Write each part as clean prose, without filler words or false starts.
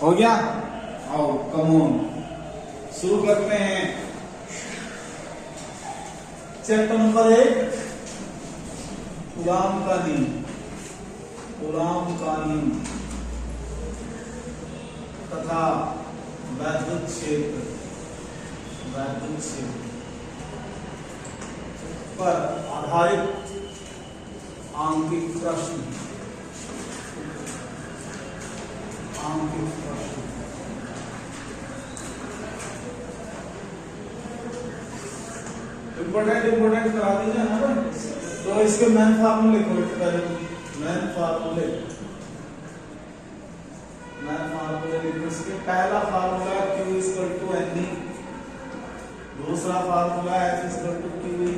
हो गया? आओ कम ऑन, शुरू करते हैं। चैप्टर नंबर 1, कूलॉम का नियम। कूलॉम का नियम तथा वैद्युत क्षेत्र, वैद्युत क्षेत्र पर आधारित आंकिक प्रश्न, आंकिक प्रश्न। इम्पोर्टेंट करा दीजिए ना भाई। तो इसके मेन फार्मूले लिखो। इसके पहला फार्मूला Q = NE, दूसरा फार्मूला F = QE,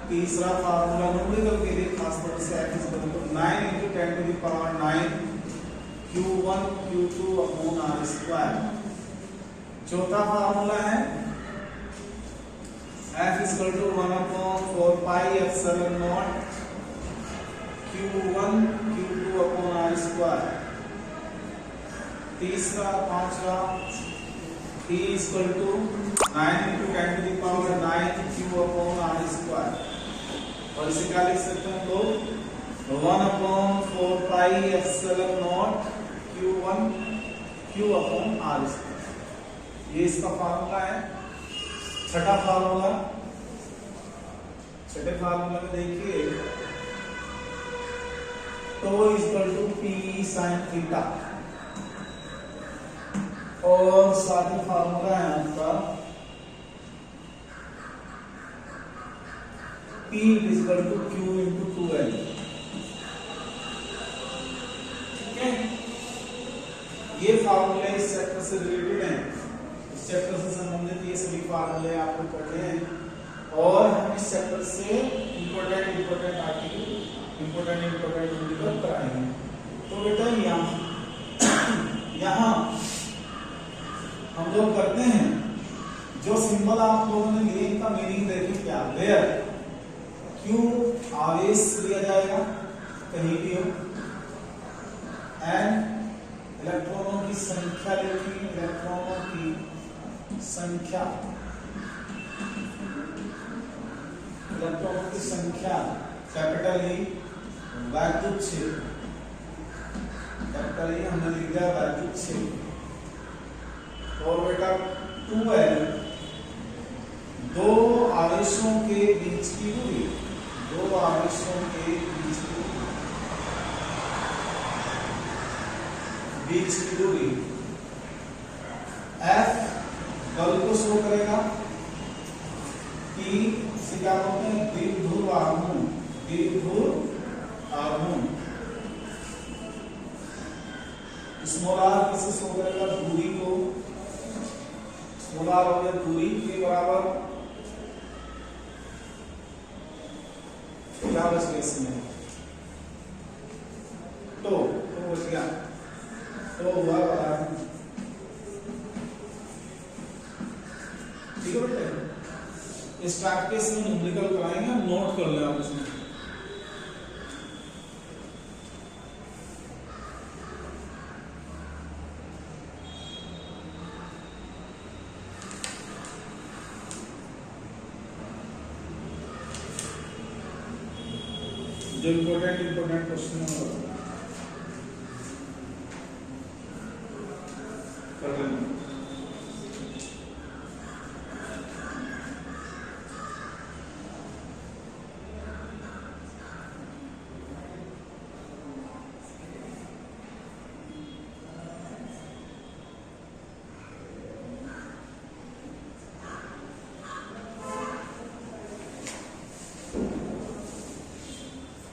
तीसरा फार्मूला न्यूमेरिकल के लिए खासतौर से F = 9 × 10⁹ Q1 Q2/r²। चौथा फार्मूला है F = 1/4πε0 Q1 Q2/r²। तीसरा पांचवा E = 9 × 10⁹ Q/r²। और इसे क्या लिख सकते हैं तो 1/4πε0 Q1 Q/r²। ये इसका फार्मूला है। छठा फार्मूला, छठे फार्मूला में देखिए τ = P sin θ। और साथ ही फार्मूला है आपका P = Q × 2L। ठीक है, ये फार्मूले इस चैप्टर से रिलेटेड हैं। इस चैप्टर से संबंधित ये सभी फार्मूले आपको पढ़ने हैं और हम इस चैप्टर से इंपॉर्टेंट आर्टिकल, इंपॉर्टेंट न्यूमेरिकल कराएंगे। तो बेटा यहाँ हम लोग करते हैं जो सिंबल आप लोगों ने लिए, इनका मीनिंग देखिए क्या। वेयर Q आवेश लिया जाएगा कहीं भी हो, एंड इलेक्ट्रॉनों की संख्या लिखी, इलेक्ट्रॉनों की संख्या, इलेक्ट्रॉनों की संख्या कैपिटल E, वैद्युत क्षेत्र कैपिटल E हमने लिख दिया वैद्युत क्षेत्र। और बेटा 2L दो आवेशों के बीच की दूरी, दो आवेशों के बीच की दूरी। F बल को शो करेगा, T से क्या बोलते हैं द्विध्रुव आघूर्ण, द्विध्रुव आघूर्ण। स्मॉल r किसे शो करेगा दूरी को, स्मॉल r हो गया दूरी के बराबर। क्या बच गया इसमें तो बच गया, तो हुआ बराबर। ठीक है बेटे, इस प्रैक्टिस में न्यूमेरिकल कराएंगे, नोट कर ले आप इसमें। जो इंपॉर्टेंट क्वेश्चन कर लेंगे।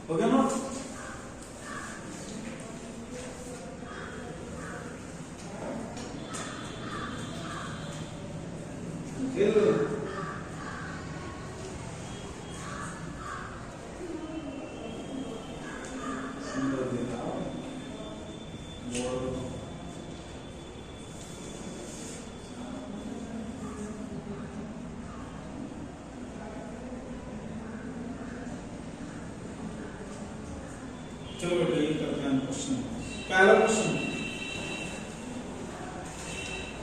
हो गया ना? चलो बेटा ये करते हैं क्वेश्चन। पहला क्वेश्चन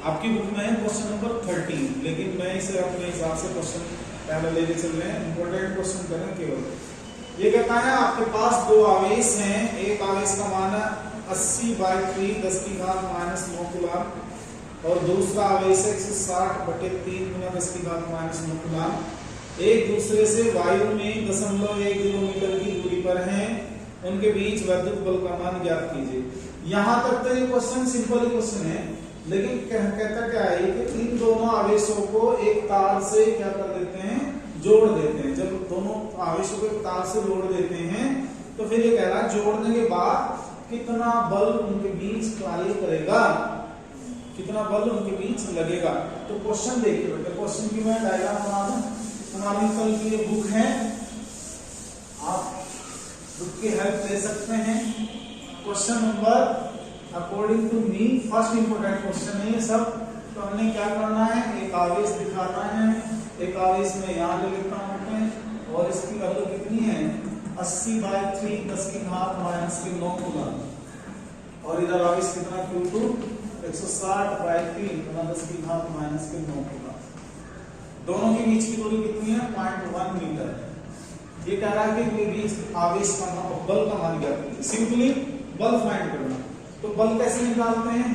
आपकी बुक में है क्वेश्चन नंबर 13, लेकिन मैं इसे अपने हिसाब से क्वेश्चन पहले लेके चल रहे हैं, इंपॉर्टेंट क्वेश्चन करें केवल। ये कहता है आपके पास दो आवेश हैं, एक आवेश का मान है 80/3 10 की घात -9 कूलम और दूसरा आवेश है 160/3 × 10 की घात -9 कूलम। एक दूसरे से वायु में 0.1 किलोमीटर की दूरी पर हैं, उनके बीच विद्युत बल का मान ज्ञात कीजिए। यहां तक तो ये क्वेश्चन सिंपल क्वेश्चन है, लेकिन कहता क्या है कि इन दोनों आवेशों को एक तार से क्या कर देते हैं, जोड़ देते हैं। जब दोनों आवेशों को एक तार से जोड़ देते हैं तो फिर ये कह रहा है जोड़ने के बाद कितना बल उनके बीच कार्य करेगा, कितना बल उनके बीच लगेगा। तो क्वेश्चन देखिए बेटा, क्वेश्चन की मैं डायग्राम बना दूं। हमारी कल की ये बुक है, आप बुक की हेल्प ले सकते हैं। Question number according to me first important question है ये सब। तो हमने क्या करना है, एक आवेश दिखाना है, एक आवेश में यहाँ ले लेता हूँ और इसकी वैल्यू कितनी है 80/3 10 की घात -9 कूलम और इधर आवेश कितना Q2 160/3 × 10 की घात -9 कूलम। दोनों के बीच की दूरी कितनी है 0.1 मीटर। ये कह रहा है कि बीच आवेश का बल का मान ज्ञात कीजिए। सिंपली बल फाइंड करना। तो बल कैसे निकालते हैं,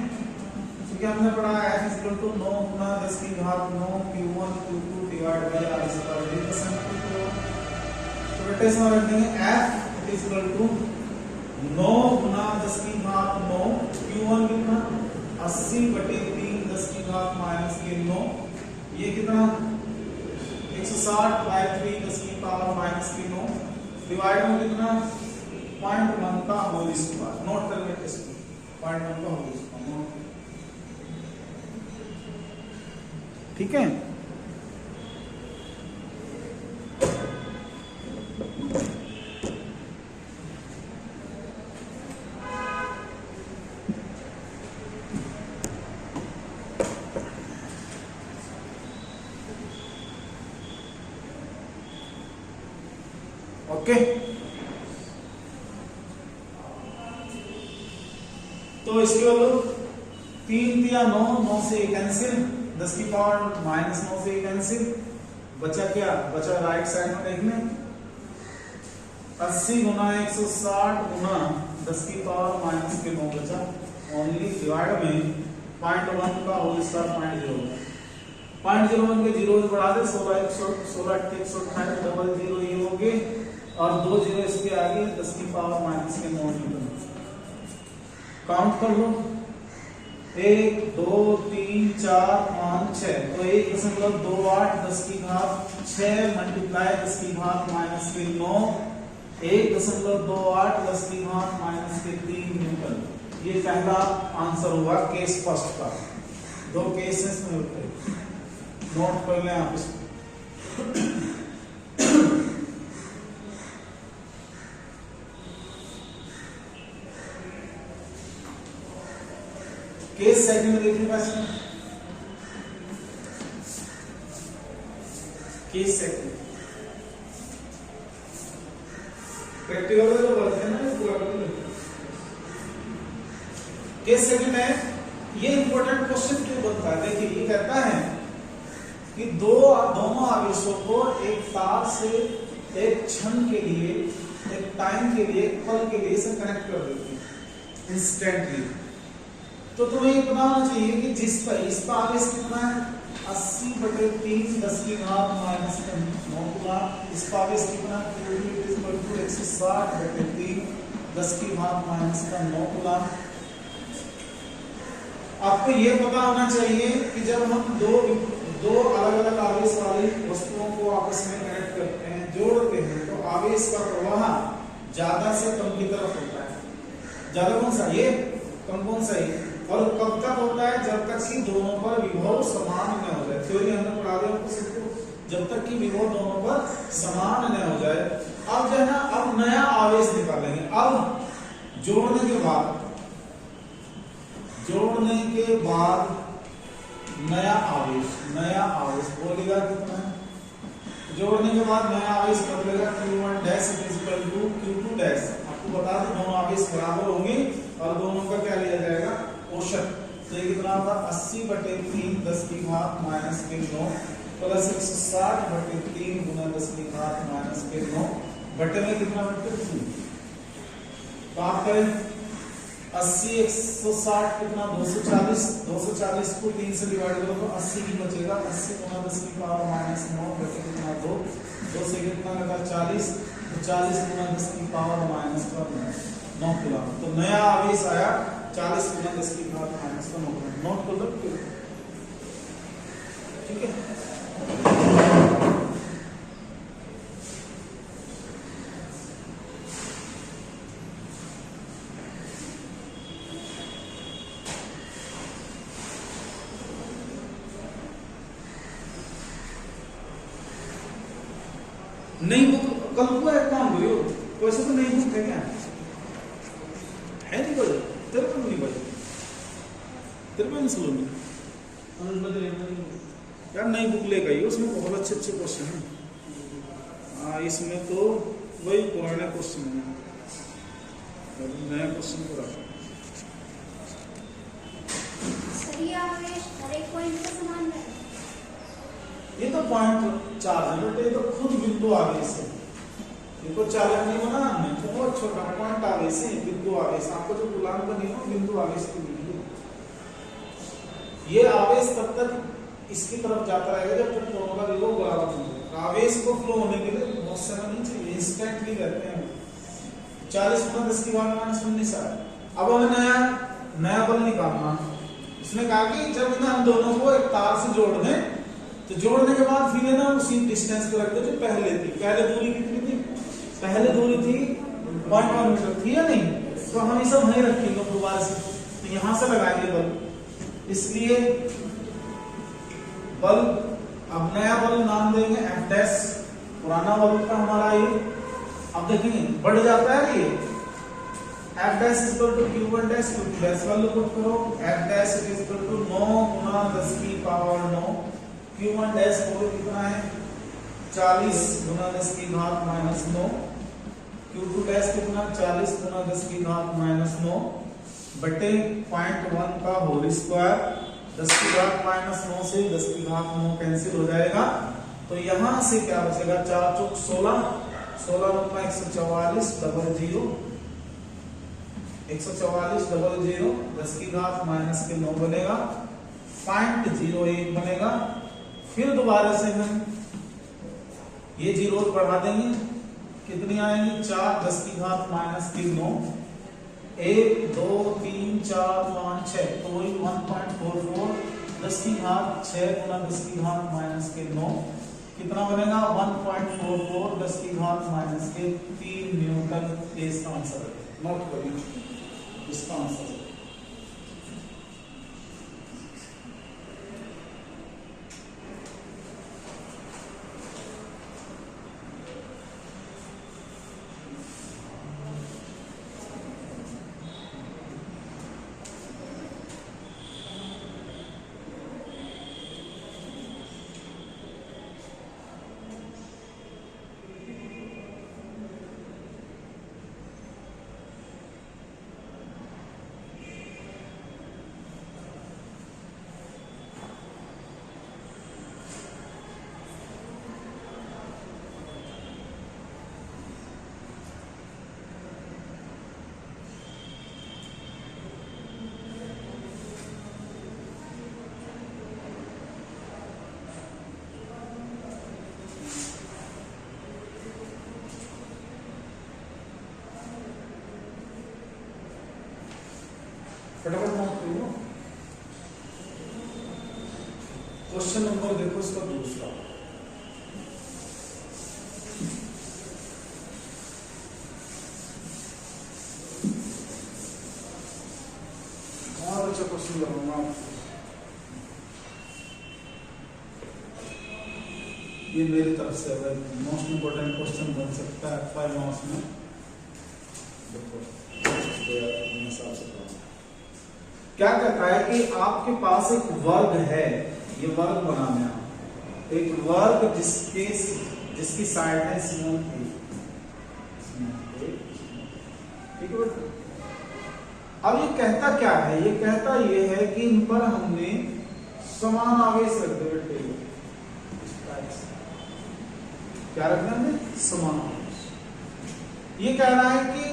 क्योंकि हमने पढ़ा है F = 9 × 10 की घात 9 Q1 Q2 / R²। तो बेटे इसमें रख देंगे F = 9 × 10 की घात 9 Q1 कितना 80/3 10 की घात -9, ये कितना 160/3 10 की पावर -9 डिवाइड में कितना 0.1 का होल स्क्वायर। नोट कर लेते इसको, 0.1 का होल स्क्वायर। ठीक है, ओके। तो इसकी वैल्यू 3 × 9 9 से कैंसिल, 10 की पावर -9 से कैंसिल, बचा क्या, बचा राइट साइड में देखने 80 × 160 × 10 की पावर -9 बचा। ओनली डिवाइड में 0.1 का होल स्क्वायर 0.01 के 0 बढ़ा दे 16 128 डबल 0 ये हो गए और 2 0 इसके आगे 10 की पावर -9 न्यूटन। काउंट कर लो 1 2 3 4 5 6। तो 1.28 10 की घात 6 मल्टीप्लाई 10 की घात -9 1.28 10 की घात -3 न्यूटन। ये पहला आंसर हुआ केस फर्स्ट का। दो केसेस में होते हैं, नोट कर लें आप इसको। केस सेकंड में देखिए क्वेश्चन, केस सेकंड प्रैक्टिकल में तो बोलते हैं ना पूरा। केस सेकंड है, ये इंपॉर्टेंट क्वेश्चन क्यों बनता है, देखिए ये कहता है कि दोनों आवेशों को एक तार से एक क्षण के लिए, एक टाइम के लिए, एक पल के लिए से कनेक्ट कर देते हैं इंस्टेंटली। तो तुम्हें ये पता होना चाहिए कि इसका आवेश कितना है 80/3 10 की घात -9 कूलम। इसका आवेश कितना 160/3 10 की घात -9 कूलम। आपको ये पता होना चाहिए कि जब हम दो अलग अलग आवेश वाली वस्तुओं को आपस में कनेक्ट करते हैं, जोड़ते हैं, तो आवेश का प्रवाह ज्यादा से कम की तरफ होता है। ज्यादा कौन सा, ये कम कौन सा, ये। और कब तक होता है, जब तक कि दोनों पर विभव समान न हो जाए। थ्योरी हमने पढ़ा दिया आपको सबको, जब तक कि विभव दोनों पर समान न हो जाए। अब जो है ना, अब नया आवेश निकालेंगे। अब जोड़ने के बाद नया आवेश बोलेगा कितना है, जोड़ने के बाद नया आवेश बदलेगा Q1 डैश Q2 डैश। आपको बता दें दोनों आवेश बराबर होंगे और दोनों का क्या लिया जाएगा, औसत। तो ये कितना होगा 80/3 10 की घात माइनस के 9 प्लस 160/3 गुना 10 की घात माइनस के 9 बटे में कितना वेक्टर 2। तो आप करें 80 160 कितना 240 240 को 3 से डिवाइड करो तो 80 की बचेगा 80 गुना 10 की पावर माइनस 9 बटे कितना 2 2 से कितना लगा 40 तो 40 गुना 10 की पावर माइनस 9 किलो। तो नया आवेश आया 40 गुना 10 की पावर माइनस 9 नोट कर लो ठीक है। नहीं बुक कल को एक काम करियो वैसे तो नहीं बुक है क्या है नहीं बोल तेरे को नहीं बोल तेरे को नहीं सुनो यार नई बुक लेकर आई उसमें बहुत अच्छे अच्छे क्वेश्चन हैं। हाँ इसमें तो वही पुराने क्वेश्चन हैं नया क्वेश्चन को रखा हर एक पॉइंट का समान है। ये तो पॉइंट चार्ज है बट ये तो खुद बिंदु आगे से इनको चालक नहीं बना हमने बहुत छोटा पॉइंट आगे से बिंदु आगे से आपको जो गुलाम का नियम बिंदु आगे से मिलेगी। ये आवेश तब तक इसकी तरफ जाता रहेगा जब तक दोनों का विभव बराबर हो जाए। आवेश को फ्लो होने के लिए बहुत समय नहीं चाहिए इंस्टेंटली रहते हैं 40 गुना 10 की घात माइनस 19 आया। अब हमें नया बल निकालना। उसने कहा कि जब इन दोनों को एक तार से जोड़ दें तो जोड़ने के बाद फिर ना उसी डिस्टेंस पे रख दो जो पहले थी। पहले दूरी कितनी थी पहले दूरी थी 0.1 मीटर थी या नहीं तो हम ये सब नहीं रखेंगे दोबारा से तो यहां से लगाएंगे बल। इसलिए बल अब नया बल नाम देंगे F डैश पुराना बल का हमारा ये अब देखेंगे बढ़ जाता है ये F dash equal to Q1 dash Q2 dash value put करो F डैश इक्वल टू 9 गुना 10 की पावर 9 Q1 डैश को कितना है 40 गुना 10 की घात माइनस 9 Q2 डैश कितना 40 गुना 10 की घात माइनस 9 बटे 0.1 का होल स्क्वायर 10 की घात माइनस 9 से 10 की घात 9 कैंसिल हो जाएगा। तो यहां से क्या बचेगा 4 चौक 16 16 गुना 144 डबल 0 144 डबल 0 10 की घात माइनस के 9 बनेगा 0.01 बनेगा। फिर दोबारा से हम ये जीरो बढ़ा देंगे कितनी आएंगी 4 10 की घात माइनस की 9 1 2 3 4 5 6 तो वही 1.44 10 की घात 6 गुना 10 की घात माइनस के 9 कितना बनेगा 1.44 10 की घात माइनस के 3 न्यूटन। इसका आंसर है नोट करिए इसका आंसर है। फटाफट नोट करो क्वेश्चन नंबर देखो इसका दूसरा और अच्छा क्वेश्चन करूंगा ये मेरी तरफ से मोस्ट इंपोर्टेंट क्वेश्चन बन सकता है 5 मार्क्स में। देखो हिसाब से क्या कहता है कि आपके पास एक वर्ग है ये वर्ग बनाना है एक वर्ग जिसकी साइड है स्मॉल a ठीक है बेटा अब ये कहता क्या है, ये कहता ये है कि इन पर हमने समान आवेश रख दिए बेटे, क्या रखना है, समान आवेश। ये कह रहा है कि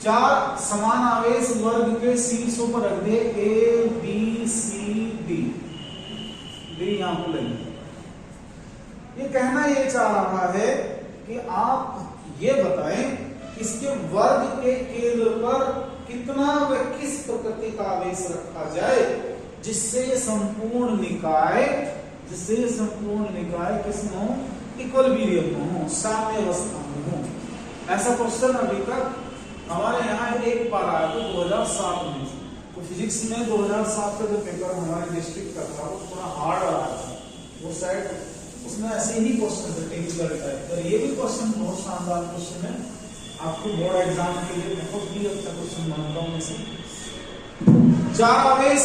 4 समान आवेश वर्ग के शीर्षों पर रख दे, A B C D, D यहां पर लेंगे। ये कहना ये चाह रहा है कि आप ये बताएं इसके वर्ग के केंद्र पर कितना व किस प्रकृति का आवेश रखा जाए जिससे संपूर्ण निकाय किसमें हो, इक्वल वीरियम में हो, साम्य अवस्था में हो। ऐसा क्वेश्चन अभी तक हमारे यहाँ एक बार आया था 2007 में। तो फिजिक्स में 2007 का जो पेपर हमारे डिस्ट्रिक्ट का था वो थोड़ा हार्ड आ रहा था, वो शायद उसमें ऐसे ही क्वेश्चन थे टेक्निकल टाइप। और ये भी क्वेश्चन बहुत शानदार क्वेश्चन है, आपको बोर्ड एग्जाम के लिए बहुत ही अच्छा क्वेश्चन मानता हूं इसे। 4 आवेश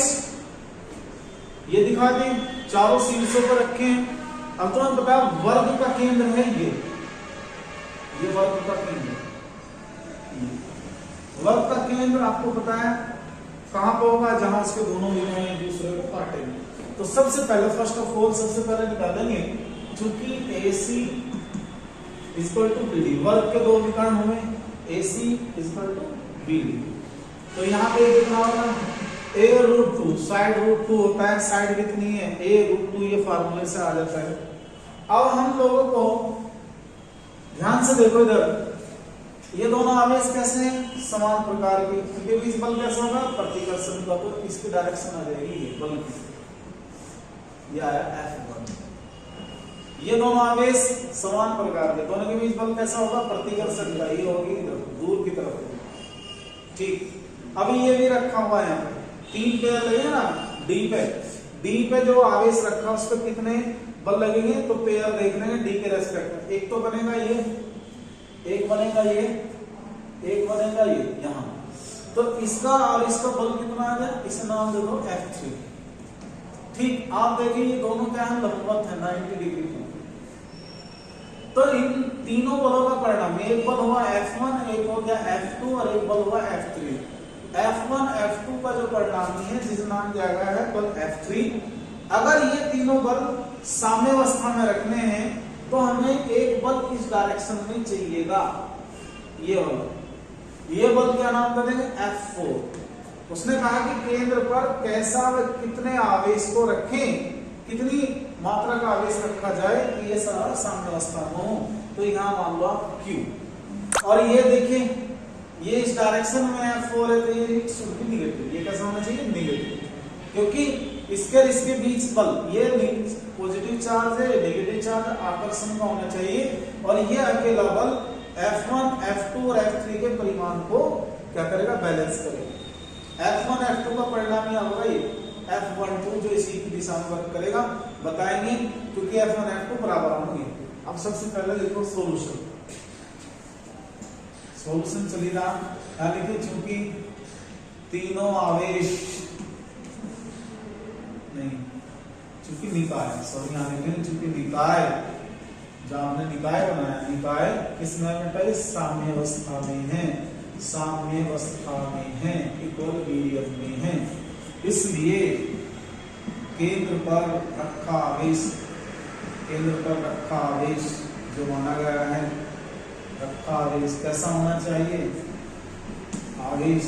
ये दिखा दें, चारों शीर्षों पर रखें। अब तो हमें पता है वर्ग का केंद्र है ये वर्ग का केंद्र, वर्ग का केंद्र आपको पता है कहां पर होगा, जहां इसके दोनों विधान एक दूसरे को काटेंगे। तो सबसे पहले फर्स्ट ऑफ ऑल सबसे पहले निकालेंगे, चूंकि AC इक्वल टू BD, वर्ग के 2 विकर्ण हुए, AC इक्वल टू BD। तो यहाँ पे कितना होगा, A√2, साइड √2 होता है, साइड कितनी है A√2, ये फार्मूले से आ जाता है। अब हम लोगों को ध्यान से देखो इधर, ये दोनों आवेश कैसे हैं, समान प्रकार के, इनके बीच बल कैसा होगा, प्रतिकर्षण का, तो इसकी डायरेक्शन आ जाएगी ये बल की, ये आया F1। ये दोनों आवेश समान प्रकार के, दोनों के बीच बल कैसा होगा, प्रतिकर्षण का, ये होगी इधर दूर की तरफ। ठीक, अभी ये भी रखा हुआ है यहाँ पे 3 पेयर लगे ना डी पे जो आवेश रखा उस पर कितने बल लगेंगे, तो पेयर देख रहे हैं डी के रेस्पेक्ट में। एक तो बनेगा ये, एक बनेगा ये, एक बनेगा ये यहाँ, तो इसका और इसका बल कितना आ जाए, इसे नाम दे दो F3। ठीक, आप देखिए ये दोनों क्या है, लंबवत है 90 डिग्री का। तो इन तीनों बलों का परिणाम, एक बल हुआ F1, एक हो गया F2 और एक बल हुआ F3। F1 F2 का जो परिणामी है जिसे नाम दिया गया है बल F3, अगर ये तीनों बल साम्यावस्था में रखने हैं तो हमें एक बल इस डायरेक्शन में चाहिएगा, ये वाला, ये बल क्या नाम दे देंगे, F4। उसने कहा कि केंद्र पर कैसा व कितने आवेश को रखें, कितनी मात्रा का आवेश रखा जाए कि ये सारा साम्यावस्था में हो, तो यहाँ मान लो आप Q। और ये देखिए ये इस डायरेक्शन में F4 है, तो ये शुड बी निगेटिव, ये कैसा होना चाहिए, निगेटिव, क्योंकि इसके बीच बल, ये पॉजिटिव चार्ज है, नेगेटिव चार्ज आकर्षण का होना चाहिए, और ये अकेला बल F1 F2 और F3 के परिमाण को क्या करेगा, बैलेंस करेगा। F1 F2 का परिणाम यह होगा ये F12 जो इसी की दिशा में वर्क करेगा, बताएंगे क्योंकि F1 F2 बराबर होंगे। अब सबसे पहले देखो सॉल्यूशन चली रहा, यानी कि चूंकि तीनों आवेश नहीं, चूंकि निकाय, सॉरी यहाँ लिखे, चूंकि निकाय, जहां हमने निकाय बनाया, निकाय किसमें बेटा, साम्यावस्था में है, साम्यावस्था में है, इक्वल वीरियम में है, इसलिए केंद्र पर रखा आवेश, केंद्र पर रखा आवेश जो माना गया है, रखा आवेश कैसा होना चाहिए, आवेश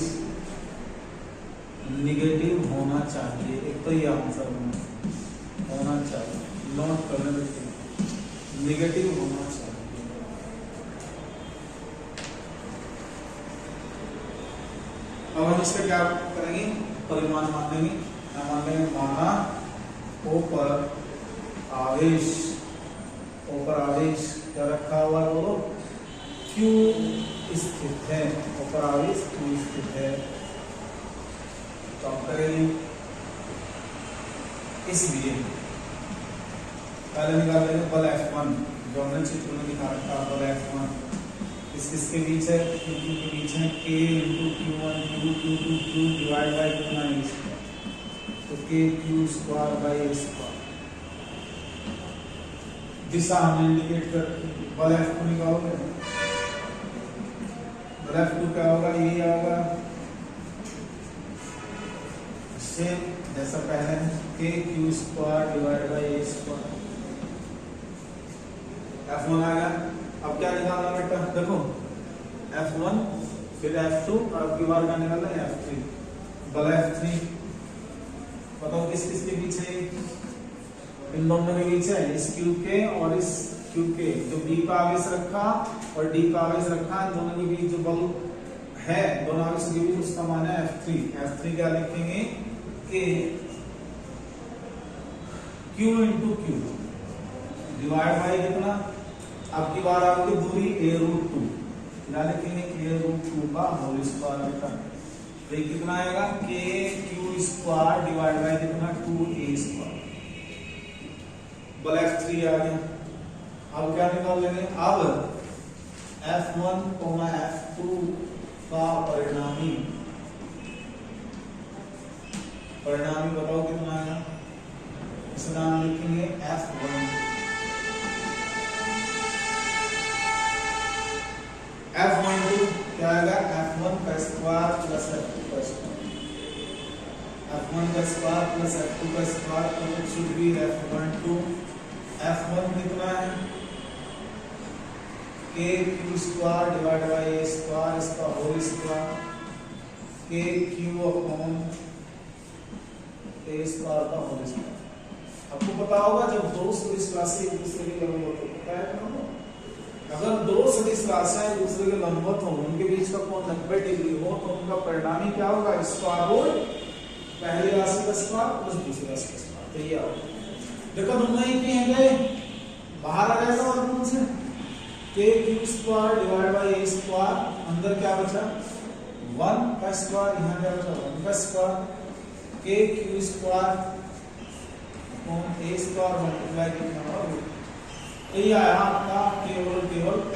निगेटिव होना चाहिए। एक तो ये आंसर होना चाहिए, नोट करने देते, निगेटिव होना चाहिए। अब हम इसका क्या करेंगे, परिमाण मानेंगे, क्या मानेंगे, माना ओ पर आवेश, ओ पर आवेश क्या रखा हुआ है, बोलो Q स्थित है, ऊपर आवेश Q स्थित है, तो हम करेंगे इसलिए पहले निकाल लेंगे बल F1, जो हमने चित्र में दिखा रखा बल F1 किसके बीच है, Q के बीच है, K × Q1 Q divide by कितना है, तो K Q² दिशा हमने इंडिकेट कर, बल F2 निकालोगे, बल F2 क्या होगा, ये होगा सेम जैसा पहले के Q square divide by A square. F1 आ गया। अब क्या निकालना बेटा, देखो F1 फिर F2 और अब की बार क्या निकालना है F3, बल F3 बताओ किस किस के बीच है, इन दोनों के बीच है, इस क्यूब के और इस क्यूब के, जो B का आगे से रखा और D का आगे से रखा, इन दोनों के बीच जो बल है दोनों आगे से के बीच उसका मान है F3। F3 क्या लिखेंगे कि Q into Q divide by कितना, अब की बार आपकी दूरी a√2, क्या लिखेंगे a√2 का होल स्क्वायर बेटा, तो ये कितना आएगा k Q square divide by कितना 2a स्क्वायर, बल F3 आ गया। अब क्या निकाल लेंगे, अब F1, F2 का परिणामी बताओ कितना आएगा, इसका नाम लिखेंगे F1। F12 क्या आएगा, F1 का स्क्वायर प्लस F2 का स्क्वायर, F1 का स्क्वायर प्लस F2 का स्क्वायर, तो it should be F12। F1 कितना है k Q square divide by a square, इसका whole square, k Q upon a square का होल स्क्वायर। आपको पता होगा जब दो सदिश राशि एक दूसरे के लंबवत हो, पता है ना, अगर दो सदिश राशियां एक दूसरे के लंबवत हो, उनके बीच का कोण 90 डिग्री हो, तो उनका परिणामी क्या होगा, स्क्वायर रूट पहली राशि का स्क्वायर प्लस दूसरी राशि का स्क्वायर। तो ये आओ देखो दोनों ही के हैं, बाहर आ जाएगा और कौन से k Q square divide by a square, अंदर क्या बचा 1 का स्क्वायर, यहाँ क्या बचा 1 का square, k Q square a square multiply कितना होगा, तो ये आया आपका केवल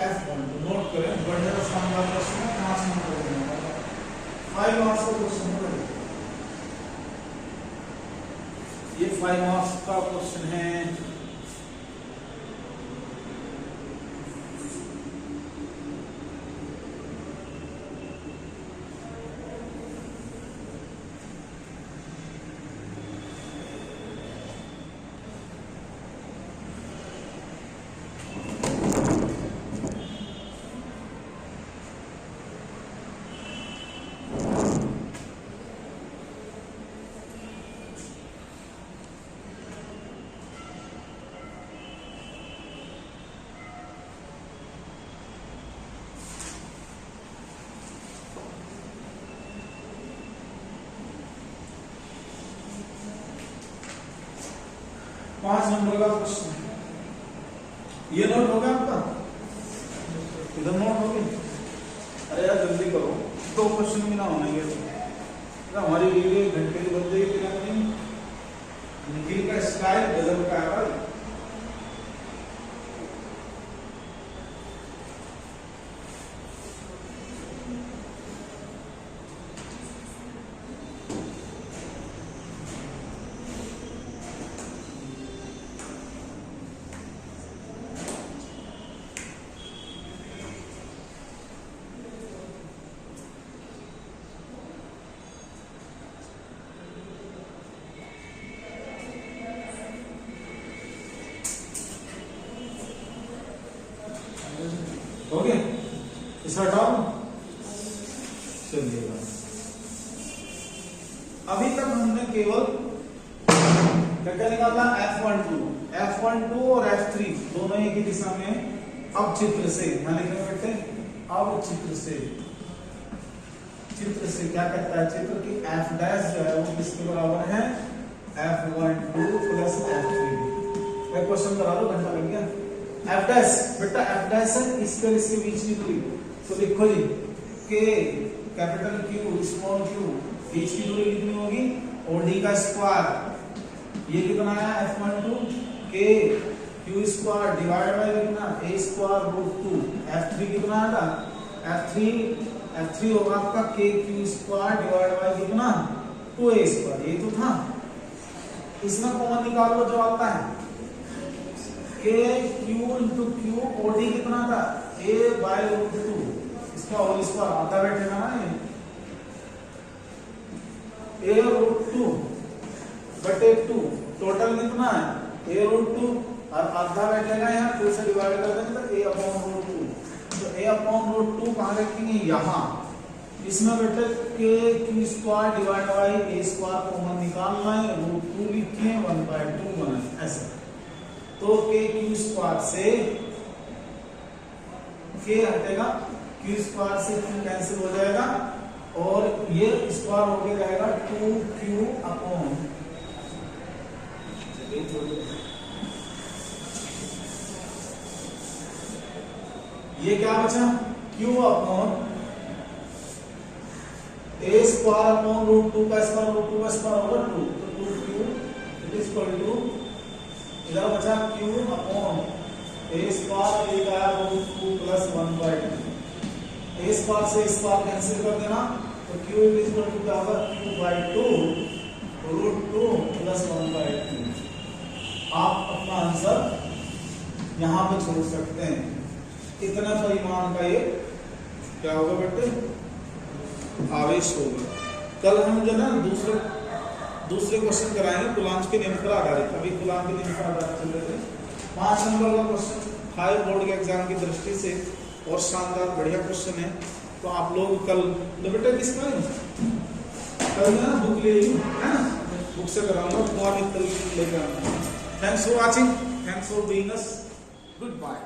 F1। नोट करें, बढ़िया शानदार प्रश्न है, 5 नंबर का देना, 5 मार्क्स का क्वेश्चन है, ये 5 मार्क्स का क्वेश्चन है। पांच नंबर का क्वेश्चन है, ये नोट हो गया आपका, इधर नोट हो गया, अरे यार जल्दी करो, 2 क्वेश्चन भी ना होने के तो हमारी वीडियो 1 घंटे की बन जाएगी, क्या नहीं, निखिल का स्टाइल गजब का है भाई। हो गया, इस हटाओ, चलिएगा। अभी तक हमने केवल क्या निकाला, F12 और F3 दोनों एक ही दिशा में। अब चित्र से यहाँ लिखने बैठे, अब चित्र से क्या कहता है, चित्र की F डैश जो है वो किसके बराबर है, F12 प्लस F3। मैं क्वेश्चन करा दो, घंटा लग गया। F डैश बेटा, F डैश है इसके बीच की दूरी, तो लिखो जी K capital Q small q, बीच की दूरी कितनी होगी, OD का स्क्वायर, ये कितना आया F12 K Q square divide by कितना A स्क्वायर रूट 2, F3 कितना आएगा, F3 होगा आपका K Q square divide by कितना 2A स्क्वायर, ये तो था, इसमें कॉमन निकाल लो जो आता है, K Q into Q, OD कितना था A बाय रूट 2, इसका होल स्क्वायर आता बैठेगा ना, ये A रूट 2 बटे 2, टोटल कितना है a रूट 2 और आधा बैठेगा यहाँ 2 से डिवाइड कर देंगे तो a अपॉन रूट 2, तो a अपॉन रूट 2 कहाँ रखेंगे यहाँ, इसमें बेटे के Q square divide by a square common निकालना है, रूट 2 लिखे 1/2 बनाए ऐसे, तो के क्यू स्क्वायर से के हटेगा, क्यू स्क्वायर से क्यू कैंसिल हो जाएगा और ये स्क्वायर होके रहेगा 2q अपॉन, ये क्या बचा q upon a square upon root 2 का स्क्वायर, रूट 2 का स्क्वायर होगा 2, तो 2q it is equal to, इधर बचा q अपॉन a स्क्वायर, एक आया रूट 2 प्लस 1/2, a स्क्वायर से स्क्वायर कैंसिल कर देना तो q इज इक्वल टू क्या होगा q/2 रूट 2 प्लस 1/2। आप अपना आंसर यहाँ पे छोड़ सकते हैं, इतना परिमाण का ये क्या होगा बेटे आवेश होगा। कल हम जो ना दूसरे क्वेश्चन कराएंगे कूलाम्ब के नियम पर आधारित, अभी कूलाम्ब के नियम पर आधारित चल रहे थे। 5 नंबर का क्वेश्चन हाई बोर्ड के एग्जाम की दृष्टि से और शानदार बढ़िया क्वेश्चन है, तो आप लोग कल बेटा किसका कल ना बुक ले ली है ना, बुक से कराऊंगा, मॉर्निंग कल लेकर आना। Thanks for watching, thanks for being us, good bye.